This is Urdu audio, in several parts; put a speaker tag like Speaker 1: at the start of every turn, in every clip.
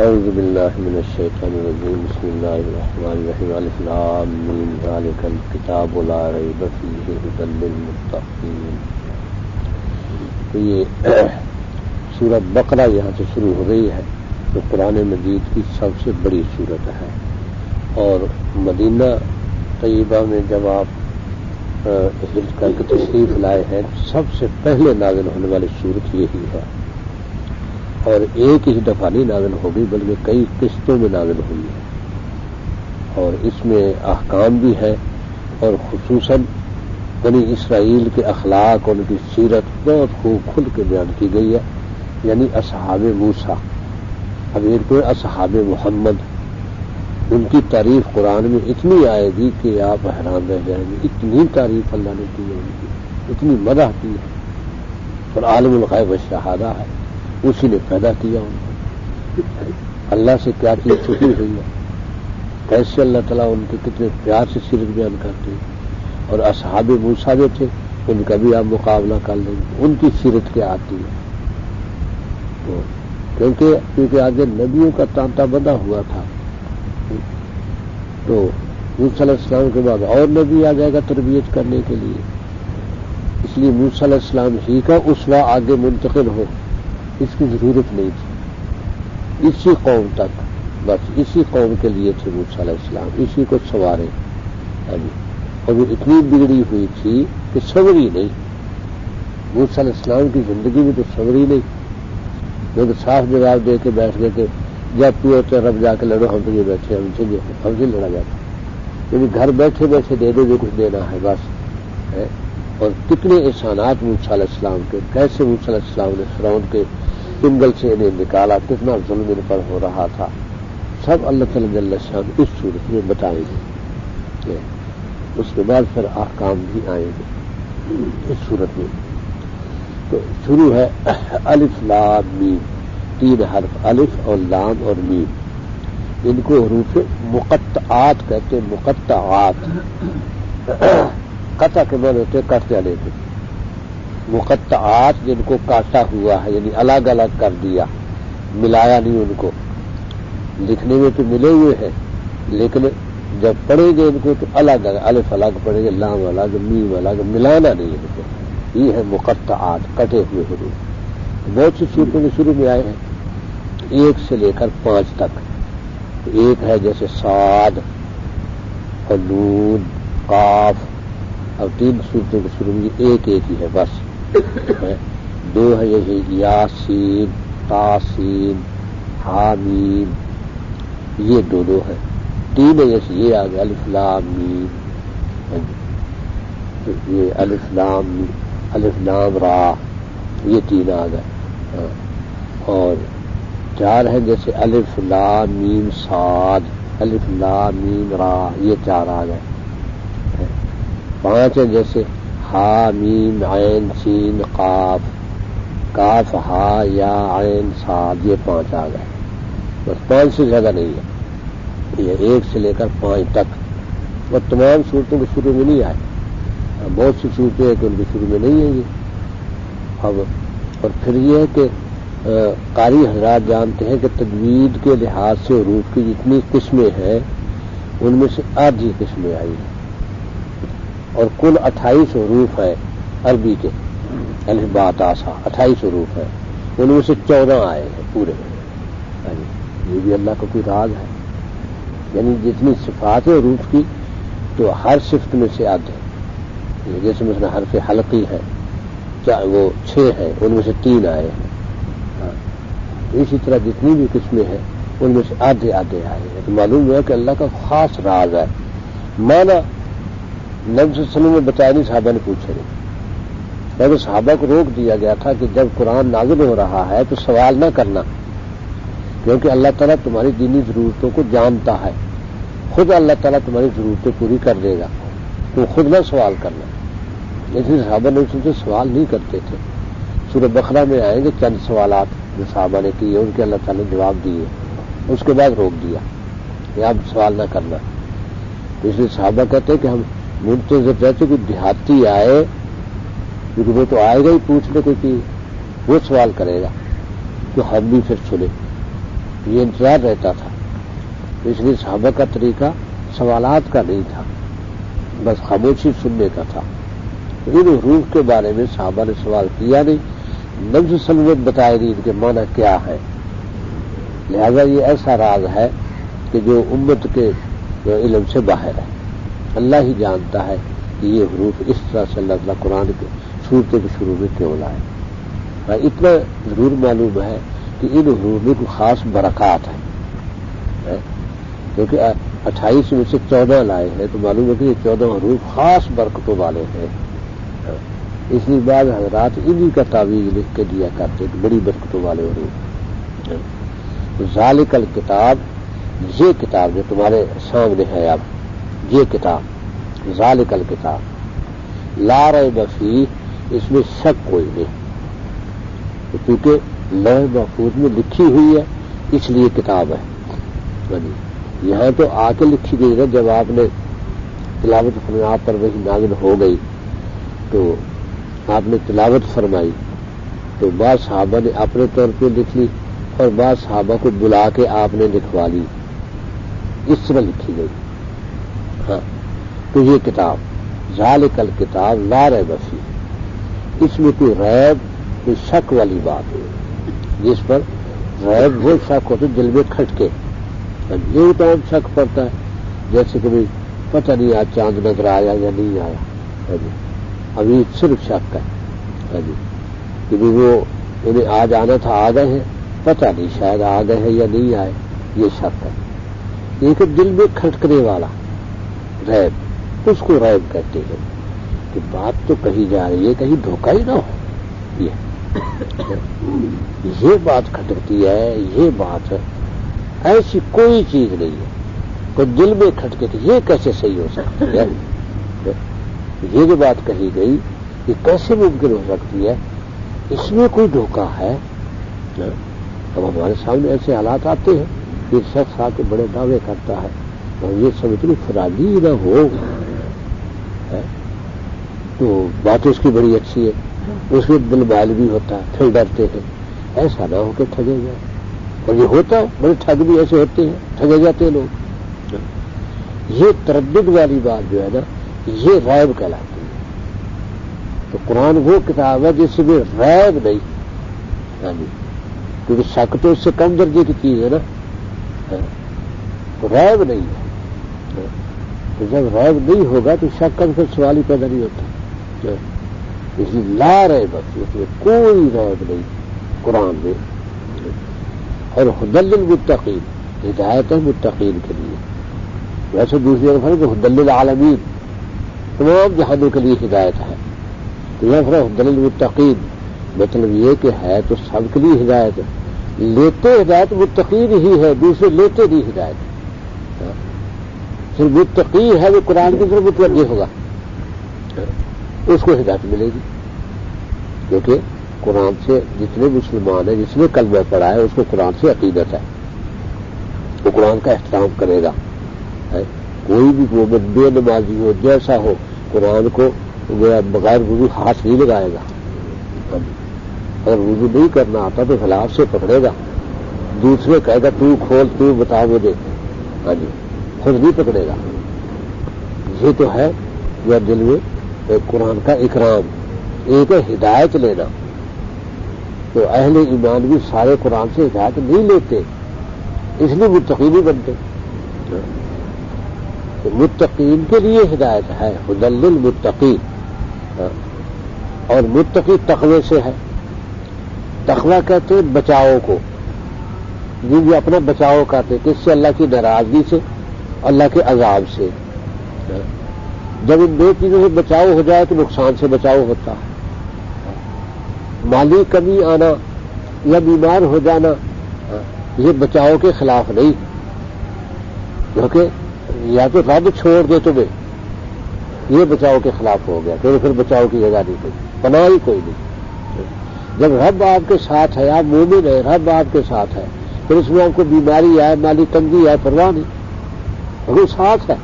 Speaker 1: اعوذ باللہ من الشیطان الرجیم بسم اللہ الرحمن الرحیم الف لام میم ذالک الکتاب لا ریب فیہ ھدی للمتقین. تو یہ سورۃ بقرہ یہاں سے شروع ہو رہی ہے جو قرآن مجید کی سب سے بڑی سورت ہے، اور مدینہ طیبہ میں جب آپ ہجرت کر کے تشریف لائے ہیں سب سے پہلے نازل ہونے والی سورت یہی ہے، اور ایک ہی دفعہ نہیں نازل ہوگی بلکہ کئی قسطوں میں نازل ہوئی ہے، اور اس میں احکام بھی ہے، اور خصوصاً بنی اسرائیل کے اخلاق اور ان کی سیرت بہت خوب کھل کے بیان کی گئی ہے. یعنی اصحاب موسیٰ، اب ایک تو اصحاب محمد، ان کی تعریف قرآن میں اتنی آئے گی کہ آپ حیران رہ جائیں گے. اتنی تعریف اللہ نے کی ہے ان کی، اتنی مدح کی ہے، اور عالم الغیب والشہادہ ہے، اسی نے پیدا کیا ان کو. اللہ سے کیا چیز چھپی ہوئی ہے، کیسے اللہ تعالیٰ ان کے کتنے پیار سے سیرت بیان کرتے ہیں. اور اصحاب موسیٰ جو تھے ان کا بھی آپ مقابلہ کر لیں گے، ان کی سیرت کیا آتی ہے. تو کیونکہ آگے نبیوں کا تانتا بندھا ہوا تھا، تو موسیٰ علیہ السلام کے بعد اور نبی آ جائے گا تربیت کرنے کے لیے، اس لیے موسیٰ علیہ السلام ہی کا اسوہ آگے منتقل ہو اس کی ضرورت نہیں تھی. اسی قوم تک، بس اسی قوم کے لیے تھے موسیٰ علیہ السلام، اسی کو سنوارے. اور وہ اتنی بگڑی ہوئی تھی کہ صبری نہیں. موسیٰ علیہ السلام کی زندگی میں تو صبری نہیں، وہ تو صاف جواب دے کے بیٹھ گئے کہ جب پیو تو رب جا کے لڑو، ہم تو یہ بیٹھے ہم سے لڑا جاتا. یعنی گھر بیٹھے بیٹھے دے دو جو کچھ دینا ہے بس. اور کتنے احسانات موسیٰ علیہ السلام کے، کیسے موسیٰ علیہ السلام نے فرعون کے جنگل سے انہیں نکالا، کتنا ظلم ان پر ہو رہا تھا، سب اللہ تعالی جل شان اس صورت میں بتائیں گے. اس کے بعد پھر احکام بھی آئیں گے اس صورت میں. تو شروع ہے الف لام میم، 3 حرف الف اور لام اور میم. ان کو حروف مقطعات کہتے ہیں. مقطعات قطع کے معنی ہوتے کٹ جانے کے. مقطعات جن کو کاٹا ہوا ہے، یعنی الگ الگ کر دیا، ملایا نہیں ان کو. لکھنے میں تو ملے ہوئے ہیں لیکن جب پڑھیں گے ان کو تو الگ الگ، الف الگ پڑھیں گے، لام الگ، میم الگ، ملانا نہیں ان کو. یہ ہے مقطعات، کٹے ہوئے حروف. بہت سی صورتوں میں شروع میں آئے ہیں 1 سے لے کر 5 تک. ایک ہے جیسے صاد اور نون، قاف. اب 3 صورتوں کے شروع میں ایک ہی ہے بس. 2 ہے یہی یاسین، تاسین، حامیم، یہ 2 ہے. 3 ہے جیسے یہ آ گیا الف لام میم، یہ الف لام را، یہ 3 آ گئے. اور 4 ہے جیسے الف لام میم صاد، الف لام میم را، یہ 4 آ گئے. 5 ہے جیسے ہا میم عین سین قاف، کاف ہا یا عین صاد، یہ 5 آ گئے. بس 5 سے زیادہ نہیں ہے. یہ 1 سے لے کر 5 تک. اور تمام صورتوں کے شروع میں نہیں آئے. بہت سی صورتیں ہیں کہ ان کے شروع میں نہیں ہیں یہ. اب اور پھر یہ ہے کہ قاری حضرات جانتے ہیں کہ تجوید کے لحاظ سے حروف کی جتنی قسمیں ہیں ان میں سے آدھی قسمیں آئی ہیں، اور کل 28 حروف ہیں عربی کے. الف با تا سا 28 حروف ہیں، ان میں سے 14 آئے ہیں پورے. یہ بھی اللہ کا کوئی راز ہے. یعنی جتنی صفات ہے حروف کی تو ہر صفت میں سے آدھے. جیسے مثلا حرف حلقی ہے، وہ 6 ہیں، ان میں سے 3 آئے ہیں. اسی طرح جتنی بھی قسمیں ہیں ان میں سے آدھے آدھے آئے ہیں. تو معلوم ہوا کہ اللہ کا خاص راز ہے. مانا نبی صلی اللہ علیہ وسلم نے بتایا نہیں، صحابہ نے پوچھے نہیں. لیکن صحابہ کو روک دیا گیا تھا کہ جب قرآن نازل ہو رہا ہے تو سوال نہ کرنا، کیونکہ اللہ تعالیٰ تمہاری دینی ضرورتوں کو جانتا ہے. خود اللہ تعالیٰ تمہاری ضرورتیں پوری کر دے گا، تو خود نہ سوال کرنا. لیکن صحابہ نے ان سے سوال نہیں کرتے تھے. سورہ بقرہ میں آئیں گے چند سوالات جو صحابہ نے کیے، ان کے اللہ تعالیٰ نے جواب دیے. اس کے بعد روک دیا کہ آپ سوال نہ کرنا. اس لیے صحابہ کہتے ہیں کہ ہم منتظر رہتے کوئی دیہاتی آئے، کیونکہ وہ تو آئے گا ہی پوچھنے کوئی چیز، وہ سوال کرے گا تو ہم بھی پھر سنیں. یہ انتظار رہتا تھا. اس لیے صحابہ کا طریقہ سوالات کا نہیں تھا، بس خاموشی سننے کا تھا. ان حروف کے بارے میں صحابہ نے سوال کیا نہیں، نبی صلی اللہ علیہ وسلم نے بتایا نہیں ان کے معنی کیا ہے. لہذا یہ ایسا راز ہے کہ جو امت کے علم سے باہر ہے. اللہ ہی جانتا ہے کہ یہ حروف اس طرح سے اللہ تعالیٰ قرآن کے سورتوں کے شروع میں کیوں لائے. اتنا ضرور معلوم ہے کہ ان حروف میں کوئی خاص برکات ہے، کیونکہ 28 میں سے 14 لائے ہیں تو معلوم ہے کہ یہ 14 حروف خاص برکتوں والے ہیں. اس لیے بعض حضرات انہی کا تعویذ لکھ کے دیا کرتے کہ بڑی برکتوں والے حروف. ذالک الکتاب، یہ کتاب جو تمہارے سامنے ہے اب، یہ کتاب ذالک الکتاب لا ریب فیہ، اس میں شک کوئی نہیں، کیونکہ لوح محفوظ میں لکھی ہوئی ہے اس لیے کتاب ہے. یہاں تو آ کے لکھی گئی نا، جب آپ نے تلاوت فرمائی، آپ پر وہی نازل ہو گئی تو آپ نے تلاوت فرمائی تو بعض صحابہ نے اپنے طور پہ لکھ لی اور بعض صحابہ کو بلا کے آپ نے لکھوا لی، اس طرح لکھی گئی. ہاں تو یہ کتاب ذالک الکتاب لا ریب فیہ، اس میں کوئی ریب، کوئی شک والی بات ہے. جس پر ریب وہ شک ہوتا ہے دل میں کھٹکے، یہ تو ہم شک پڑتا ہے جیسے کہ پتہ نہیں آج چاند نظر آیا یا نہیں آیا، ابھی صرف شک ہے کہ وہ انہیں آج آنا تھا آ گئے ہیں، پتہ نہیں شاید آ گئے ہیں یا نہیں آئے، یہ شک ہے. لیکن دل میں کھٹکنے والا ریب، اس کو ریب کہتے ہیں کہ بات تو کہی جا رہی ہے کہیں دھوکہ ہی نہ ہو. یہ بات کھٹکتی ہے، یہ بات ہے، ایسی کوئی چیز نہیں ہے کوئی دل میں کھٹکے تو یہ کیسے صحیح ہو سکتی ہے. یہ جو بات کہی گئی یہ کیسے ممکن ہو سکتی ہے، اس میں کوئی دھوکہ ہے. اب ہمارے سامنے ایسے حالات آتے ہیں، ایک شخص آ کے بڑے دعوے کرتا ہے اور یہ سمجھتے فرادی نہ ہو تو بات اس کی بڑی اچھی ہے، اس میں دل مائل بھی ہوتا ہے، پھر ڈرتے ہیں ایسا نہ ہو کہ ٹھگے جائے. اور یہ ہوتا ہے، بڑے ٹھگ بھی ایسے ہوتے ہیں، ٹھگے جاتے ہیں لوگ. یہ تردد والی بات جو ہے نا یہ ریب کہلاتی ہے. تو قرآن وہ کتاب ہے جس میں ریب نہیں، کیونکہ شک تو اس سے کم درجے کی چیز ہے نا، تو ریب نہیں ہے. تو جب ریب نہیں ہوگا تو شک کا پھر سوال ہی پیدا نہیں ہوتا. اس لیے لا ریب، اس میں کوئی ریب نہیں قرآن میں. اور ھدی للمتقین، ہدایت ہے متقین کے لیے. ویسے دوسری جگہ کہ ھدی للعالمین، تمام جہانوں کے لیے ہدایت ہے. تو یہ ھدی للمتقین مطلب یہ کہ ہے تو سب کے لیے ہدایت ہے، لیتے ہدایت متقین ہی ہے، دوسرے لیتے نہیں ہدایت. پھر متقی ہے وہ قرآن کی طرف متوجہ ہوگا، اس کو ہدایت ملے گی. کیونکہ قرآن سے جتنے مسلمان ہیں، جس نے کلمہ پڑھا ہے اس کو قرآن سے عقیدت ہے، وہ قرآن کا احترام کرے گا. کوئی بھی مومن بے نمازی ہو جیسا ہو قرآن کو بغیر وضو ہاتھ نہیں لگائے گا. اگر وضو نہیں کرنا آتا تو خلاف سے پکڑے گا، دوسرے کہے گا تو کھول، تو بتا مجھے، خود نہیں پکڑے گا. یہ تو ہے جو دل میں قرآن کا اکرام. ایک ہے ہدایت لینا، تو اہل ایمان بھی سارے قرآن سے ہدایت نہیں لیتے، اس لیے متقین ہی بنتے. تو متقین کے لیے ہدایت ہے، ھدی للمتقین. اور متقی تقوی سے ہے. تقوی کہتے ہیں بچاؤ کو، جو اپنا بچاؤ کرتے کس سے؟ اللہ کی ناراضگی سے، اللہ کے عذاب سے. جب ان دو چیزوں سے بچاؤ ہو جائے تو نقصان سے بچاؤ ہوتا ہے. مالی کمی آنا یا بیمار ہو جانا یہ بچاؤ کے خلاف نہیں، کیونکہ یا تو رب چھوڑ دے تمہیں، یہ بچاؤ کے خلاف ہو گیا، پھر بچاؤ کی جگہ نہیں کوئی، پناہ ہی کوئی نہیں. جب رب آپ کے ساتھ ہے، آپ مومن ہیں، رب آپ کے ساتھ ہے، پھر اس میں آپ کو بیماری آئے، مالی تنگی آئے، پرواہ نہیں، وہ ساتھ ہے.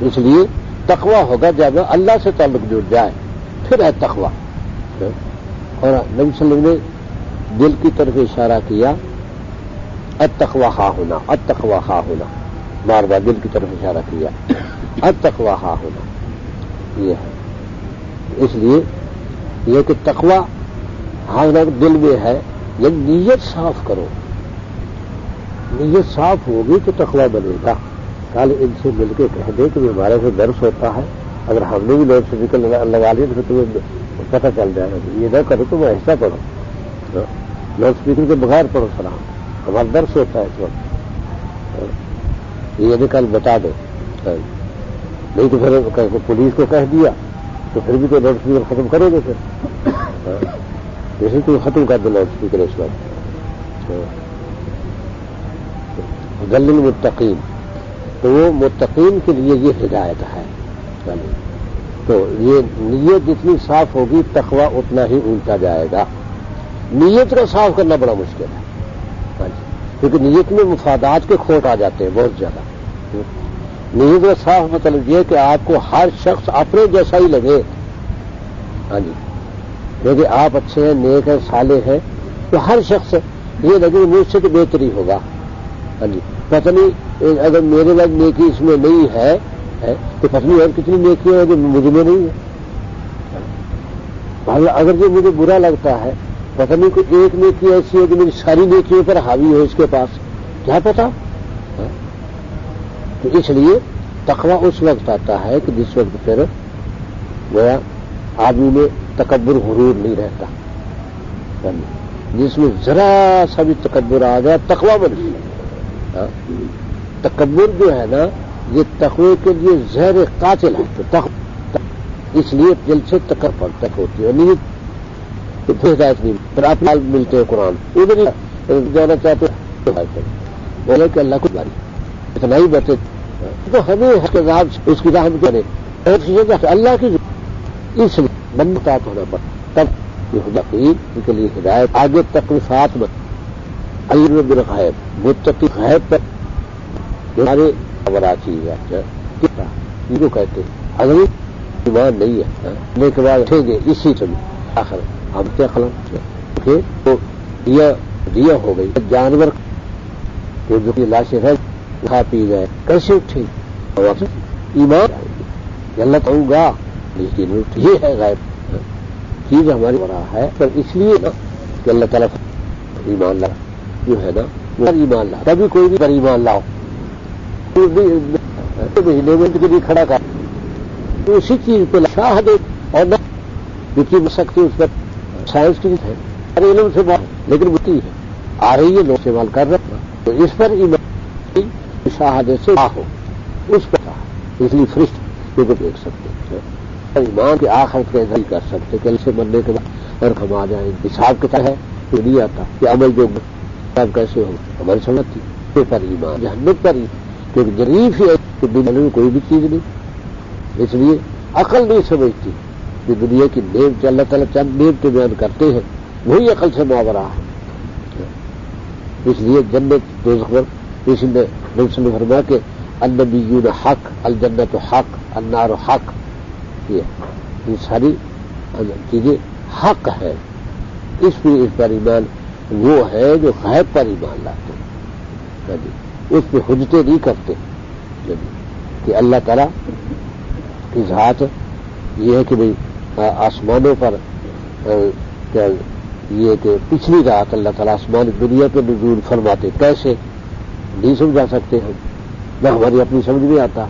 Speaker 1: اس لیے تقوی ہوگا جب اللہ سے تعلق جڑ جائے، پھر ہے تقوی. اور نبی صلی اللہ علیہ وسلم نے دل کی طرف اشارہ کیا التقوی ہا ہونا، التقوی ہا ہونا، بار بار دل کی طرف اشارہ کیا، التقوی ہا ہونا یہ ہے۔ اس لیے یہ کہ تقوی ہا ہونا دل میں ہے، یہ نیت صاف کرو، نیت صاف ہوگی تو تقوی بنے گا۔ کل ان سے مل کے کہہ دے کہ ہمارے سے درس ہوتا ہے، اگر ہم نے بھی لاؤڈ اسپیکر لگا لیا تو تمہیں پتہ چل جائے گا، یہ نہ کرو تم ایسا پڑھو، لاؤڈ اسپیکر کے بغیر پڑھو سلام، ہمارا درس ہوتا ہے اس وقت، یہ کل بتا دو، نہیں تو پھر پولیس کو کہہ دیا تو پھر بھی تو لاؤڈ اسپیکر ختم کرو گے، پھر جیسے تم ختم کر دو لاؤڈ اسپیکر اس وقت۔ ذل المتقین، تو وہ متقین کے لیے یہ ہدایت ہے۔ تو یہ نیت جتنی صاف ہوگی تقوی اتنا ہی اونچا جائے گا۔ نیت کو صاف کرنا بڑا مشکل ہے، کیونکہ نیت میں مفادات کے کھوٹ آ جاتے ہیں بہت زیادہ۔ نیت کا صاف مطلب یہ کہ آپ کو ہر شخص اپنے جیسا ہی لگے، ہاں جی، کیونکہ آپ اچھے ہیں، نیک ہیں، صالح ہیں، تو ہر شخص یہ لگے مجھ سے تو بہتر ہی ہوگا، ہاں جی، پتہ نہیں اگر میرے بعد نیکی اس میں نہیں ہے تو پتہ نہیں اور کتنی نیکیاں ہیں جو مجھ میں نہیں ہے۔ اگر جو مجھے برا لگتا ہے پتہ نہیں کوئی ایک نیکی ایسی ہے کہ میری ساری نیکیوں پر حاوی ہو اس کے پاس، کیا پتا۔ تو اس لیے تقوی اس وقت آتا ہے کہ جس وقت پھر گویا آدمی میں تکبر غرور نہیں رہتا، جس میں ذرا سا بھی تکبر آ گیا تقوی بن گئی۔ تکبر جو ہے نا یہ تقوی کے لیے زہر قاتل ہے، اس لیے دل سے تکبر تک ہوتی ہے، نہیں تو پھر ہدایت نہیں، پھر آپ ملتے ہیں قرآن ادھر ہی جانا چاہتے بولے کہ اللہ کو باری اتنا ہی بتے تو ہمیں اس کی راہ کرے اللہ کی، اس لیے بندات ہونا پڑتا، تب یہ یقین کے لیے ہدایت آگے تکلیفات میں علم بالغیب، متقی غیب پر ہمارے بڑا چیز ہے یہ جو کہتے ہیں اگر ایمان نہیں ہے لینے کے بعد اٹھیں گے اسی سے آخر ہم کیا قلم تو دیا ہو گئی، جانور جو لاشیں ہے کھا پی گئے کیسے اٹھے ایمان اللہ تو گا، یہ ہے غیب چیز ہماری بڑا ہے، پر اس لیے نا کہ اللہ تعالیٰ ایمان لا جو ہے نا وہ ایمان لا، کبھی کوئی بھی پر ایمان لاؤ مہینے میں کے لیے کھڑا کر تو اسی چیز پہ شاہد اور نہ بکی مل سکتی اس پر سائنس کی ہے ہر علم سے بات لیکن بتی ہے آ رہی ہے لوگ استعمال کر رہے تو اس پر ایمان شاہد سے ہو اس پر اس لیے فرشت کو دیکھ سکتے ایمان کے آخرت کا اظہار کر سکتے کل سے مرنے کے بعد اور ہم آ جائیں حساب کتنا ہے تو نہیں آتا کہ عمل جو کیسے ہو ہماری سمجھ تھی پر ایمان جہنت پر ہی کیونکہ ضریف ہی ہے کہ دنیا میں کوئی بھی چیز نہیں، اس لیے عقل نہیں سمجھتی کہ دنیا کی نعمت اللہ تعالیٰ چند نعمتیں بیان کرتے ہیں وہی عقل سے ماورا ہے، اس لیے جنت دوزخ پر اس نے نبی فرمایا کہ النبیون حق، الجنت حق، النار حق، یہ ساری چیزیں حق ہے، اس پر ایمان وہ ہے جو غیب پر ایمان لاتے ہیں، اس پہ حجتیں نہیں کرتے کہ اللہ تعالیٰ کی ذات یہ ہے کہ بھئی آسمانوں پر یہ کہ پچھلی رات اللہ تعالیٰ آسمان دنیا پہ نزول فرماتے، کیسے نہیں سمجھا سکتے ہم، نہ ہماری اپنی سمجھ میں آتا،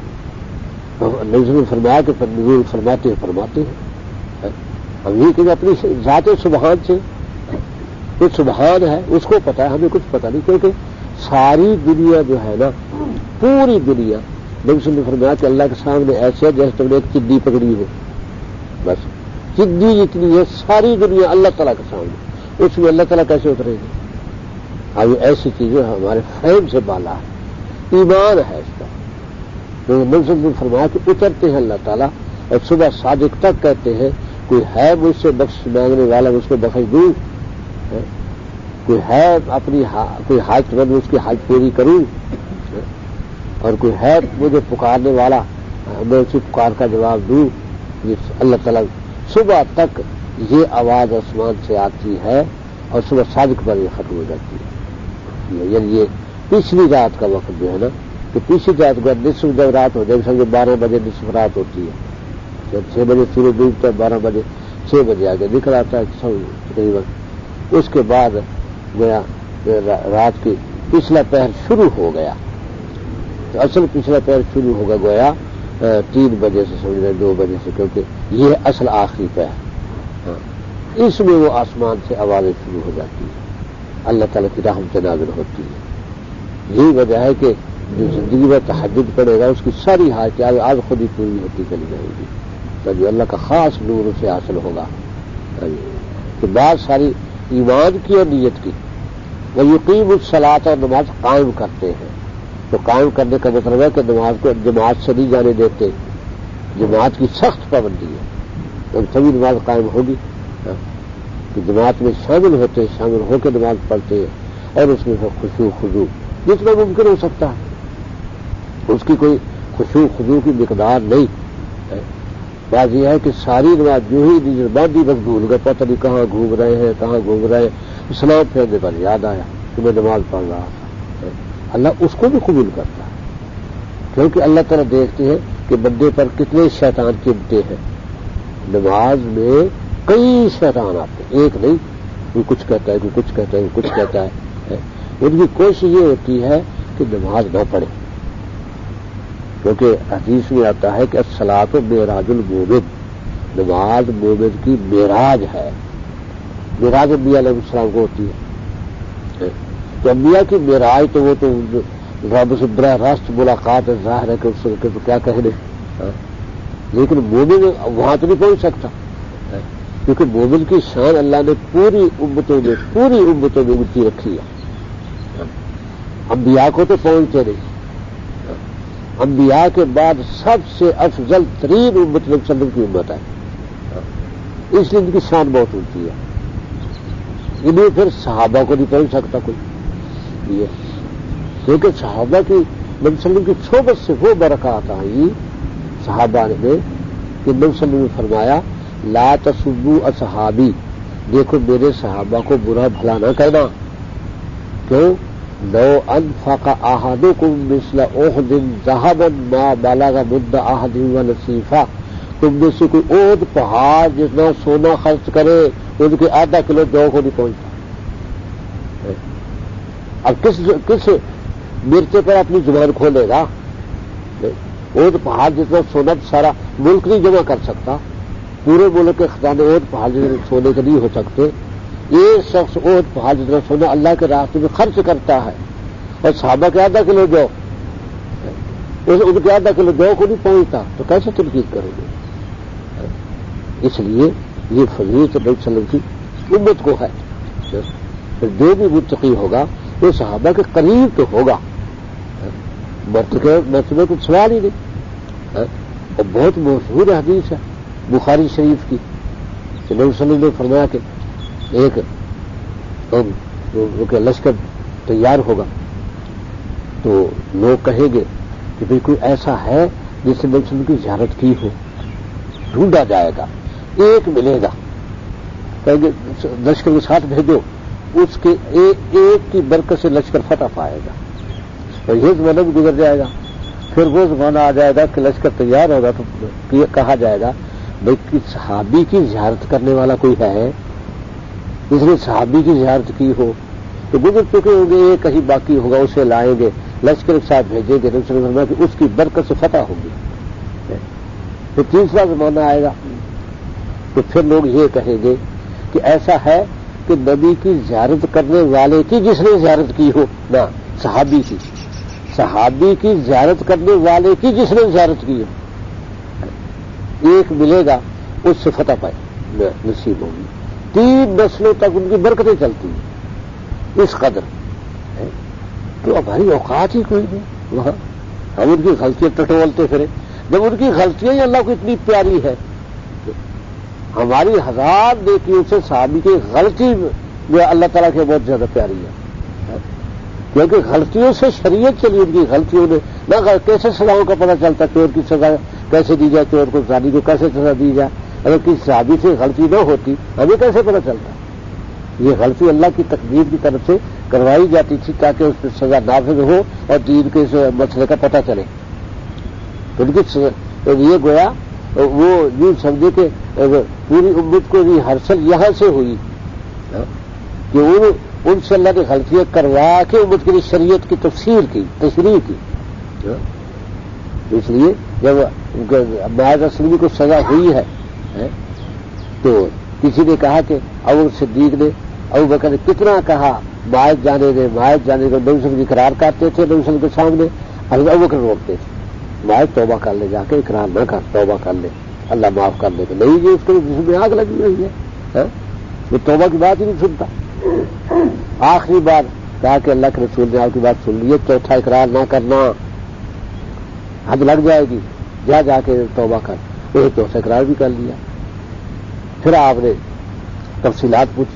Speaker 1: نزول فرمایا کہ نزول فرماتے ہیں، ہم یہ کہ اپنی ذات سبحان سے جو سبحان ہے اس کو پتا ہے، ہمیں کچھ پتا نہیں، کیونکہ ساری دنیا جو ہے نا پوری دنیا نبی نے فرمایا کہ اللہ کے سامنے ایسے ہے جیسے تم نے ایک چڈی پکڑی ہو، بس چڈی جتنی ہے ساری دنیا اللہ تعالیٰ کے سامنے، اس میں اللہ تعالیٰ کیسے اترے گے؟ اب ایسی چیزیں ہمارے فہم سے بالا ہے، ایمان ہے اس کا، تو نبی نے فرمایا کہ اترتے ہیں اللہ تعالیٰ اور صبح صادق تک کہتے ہیں کوئی ہے مجھ سے بخش مانگنے والا اس کو بخش دوں، کوئی ہے اپنی کوئی حاجت مند اس کی حاجت پوری کروں، اور کوئی ہے مجھے پکارنے والا میں اسی پکار کا جواب دوں، یہ اللہ تعالیٰ صبح تک یہ آواز آسمان سے آتی ہے اور صبح صادق پر یہ ختم ہو جاتی ہے، ہوتی ہے، یعنی یہ پچھلی رات کا وقت جو ہے نا، کہ پچھلی رات کو نصف جب رات ہو جائے، سمجھو 12 بجے نصف رات ہوتی ہے، جب 6 بجے سورج ڈوبتا ہے، 12 بجے 6 بجے آگے نکل آتا ہے تقریباً، اس کے بعد گویا رات کی پچھلا پہر شروع ہو گیا، تو اصل پچھلا پہر شروع ہوگا گویا 3 بجے سے، سمجھ رہے 2 بجے سے، کیونکہ یہ ہے اصل آخری پہر۔ اس میں وہ آسمان سے آوازیں شروع ہو جاتی ہیں، اللہ تعالیٰ کی رحمت نازل ہوتی ہے۔ یہی وجہ ہے کہ جو زندگی میں تہجد پڑے گا اس کی ساری حاجات آج خود ہی پوری ہوتی چلی جائے گی، تو جو اللہ کا خاص نور اسے حاصل ہوگا، کہ بات ساری ایمان کی اور نیت کی۔ وہ یقیم الصلاۃ، اور نماز قائم کرتے ہیں، تو قائم کرنے کا مطلب ہے کہ نماز کو جماعت سے نہیں جانے دیتے، جماعت کی سخت پابندی ہے، تو تبھی نماز قائم ہوگی، کہ جماعت میں شامل ہوتے ہیں، شامل ہو کے نماز پڑھتے ہیں، اور اس میں خشوع خضوع جتنا ممکن ہو سکتا ہے، اس کی کوئی خشوع خضوع کی مقدار نہیں ہے۔ بات یہ ہے کہ ساری نماز جو ہی باندھی بس بھول گئے، پتہ نہیں کہاں گھوم رہے ہیں، کہاں گھوم رہے ہیں، اسلام پھیرنے پر یاد آیا کہ میں نماز پڑھ رہا تھا، اللہ اس کو بھی قبول کرتا ہے، کیونکہ اللہ تعالیٰ دیکھتے ہیں کہ بندے پر کتنے شیطان چمٹے ہیں۔ نماز میں کئی شیطان آتے ہیں، ایک نہیں، کوئی کچھ کہتا ہے، کوئی کچھ کہتا ہے، کوئی کچھ کہتا ہے۔ ان کی کوشش یہ ہوتی ہے کہ نماز نہ پڑھے، کیونکہ حدیث میں آتا ہے کہ الصلاۃ معراج المومن، نماز مومن کی معراج ہے۔ معراج انبیاء علیہ السلام کو ہوتی ہے، تو انبیاء کی معراج تو وہ تو رب سے براہ راست ملاقات ہے، ظاہر ہے کہ اس سے تو کیا کہنے، لیکن مومن وہاں تو نہیں پہنچ سکتا، کیونکہ مومن کی شان اللہ نے پوری امتوں میں اونچی رکھی ہے۔ انبیاء کو تو پہنچتے نہیں، انبیاء کے بعد سب سے افضل ترین امت نبی صلی اللہ علیہ وسلم کی امت ہے، اس لیے ان کی شان بہت اونچی ہے، انہیں پھر صحابہ کو نہیں پہنچ سکتا کوئی، یہ کیونکہ صحابہ کی نبی صلی اللہ علیہ وسلم کی صحبت سے وہ برکات آئی صحابہ نے کہ نبی صلی اللہ علیہ وسلم نے فرمایا لا تسبوا اصحابی، دیکھو میرے صحابہ کو برا بھلا نہ کہنا، کیوں؟ لو انفق احدکم مثل احد ذهبا ما بلغ مد احدهم ونصیفا، تم میں سے کوئی احد پہاڑ جتنا سونا خرچ کرے ان کے آدھا کلو جو کو نہیں پہنچتا۔ اب کس مرچے پر اپنی زبان کھولے گا؟ احد پہاڑ جتنا سونا سارا ملک نہیں جمع کر سکتا، پورے ملک کے خزانے احد پہاڑ جتنے سونے کے نہیں ہو سکتے، ایک شخص احد پہاڑ جتنا سونا اللہ کے راستے میں خرچ کرتا ہے، اور صحابہ کے آدھا کلو جو ان کے آدھا کلو جو کو نہیں پہنچتا، تو کیسے تنقید کرو گے؟ اس لیے یہ فضیلت نبی صلی اللہ علیہ وسلم کی امت کو ہے، پھر جو بھی متقی ہوگا وہ صحابہ کے قریب تو ہوگا، مرتبہ کچھ سوال ہی نہیں۔ اور بہت مشہور حدیث ہے بخاری شریف کی کہ نبی صلی اللہ علیہ وسلم نے فرمایا کہ ایک لشکر تیار ہوگا تو لوگ کہیں گے کہ بھئی کوئی ایسا ہے جس نے نبی صلی اللہ علیہ وسلم کی زیارت کی ہو، ڈھونڈا جائے گا، ایک ملے گا، کہیں گے لشکر کے ساتھ بھیجو، اس کے ایک کی برکت سے لشکر فتح پائے گا، اور یہ زمانہ بھی گزر جائے گا، پھر وہ زمانہ آ جائے گا کہ لشکر تیار ہوگا تو کہا جائے گا بھائی صحابی کی زیارت کرنے والا کوئی ہے، جس نے صحابی کی زیارت کی ہو، تو گزر چکے ہوں گے، ایک کہیں باقی ہوگا، اسے لائیں گے، لشکر کے ساتھ بھیجیں گے، کہ اس کی برکت سے فتح ہوگی۔ پھر تیسرا زمانہ آئے گا تو پھر لوگ یہ کہیں گے کہ ایسا ہے کہ نبی کی زیارت کرنے والے کی جس نے زیارت کی ہو، نہ صحابی کی زیارت کرنے والے کی جس نے زیارت کی ہو، ایک ملے گا، اس سے فتح پائے نصیب ہوگی، 3 نسلوں تک ان کی برکتیں چلتی ہیں، اس قدر ہے۔ تو ہماری اوقات ہی کوئی نہیں وہاں، ہم ان کی غلطیاں ٹٹولتے پھرے، جب ان کی غلطیاں ہی اللہ کو اتنی پیاری ہے، ہماری 1000 نیکیوں سے صحابی کی غلطی جو اللہ تعالیٰ کے بہت زیادہ پیاری ہے، کیونکہ غلطیوں سے شریعت چلی، ان کی غلطیوں نے نہ کیسے سزاؤں کا پتہ چلتا، چور کی سزا کیسے دی جائے، چور کو زانی کو کیسے سزا دی جائے، اگر کسی صحابی سے غلطی نہ ہوتی ہمیں کیسے پتہ چلتا؟ یہ غلطی اللہ کی تقدیر کی طرف سے کروائی جاتی تھی تاکہ اس پہ سزا نافذ ہو اور دین کے اس مسئلے کا پتہ چلے. تو ان کی یہ گویا وہ یوں سمجھے کہ پوری امت کو بھی حاصل یہاں سے ہوئی کہ ان سے اللہ نے غلطیاں کروا کے امت کے لیے شریعت کی تفسیر کی، تشریح کی. اس لیے جب معاذ اسلمی کو سزا ہوئی ہے تو کسی نے کہا کہ ابو صدیق نے ابو بکر نے کتنا کہا معاذ جانے دے، معاذ جانے کو. نبی صلی اللہ علیہ وسلم اقرار کرتے تھے، نبی صلی اللہ علیہ وسلم کے سامنے ابو بکر روکتے تھے معاذ توبہ کر لے، جا کے اقرار نہ کر، توبہ کر لے، اللہ معاف کر دے. کہ نہیں جی اس کو جس میں آگ لگی ہوئی ہے، وہ توبہ کی بات ہی نہیں سنتا. آخری بار کہا کہ اللہ کے رسول نے آپ کی بات سن لی ہے، چوتھا اقرار نہ کرنا، حد لگ جائے گی، جا کے توبہ کر. وہ چوتھا اقرار بھی کر لیا. پھر آپ نے تفصیلات پوچھی.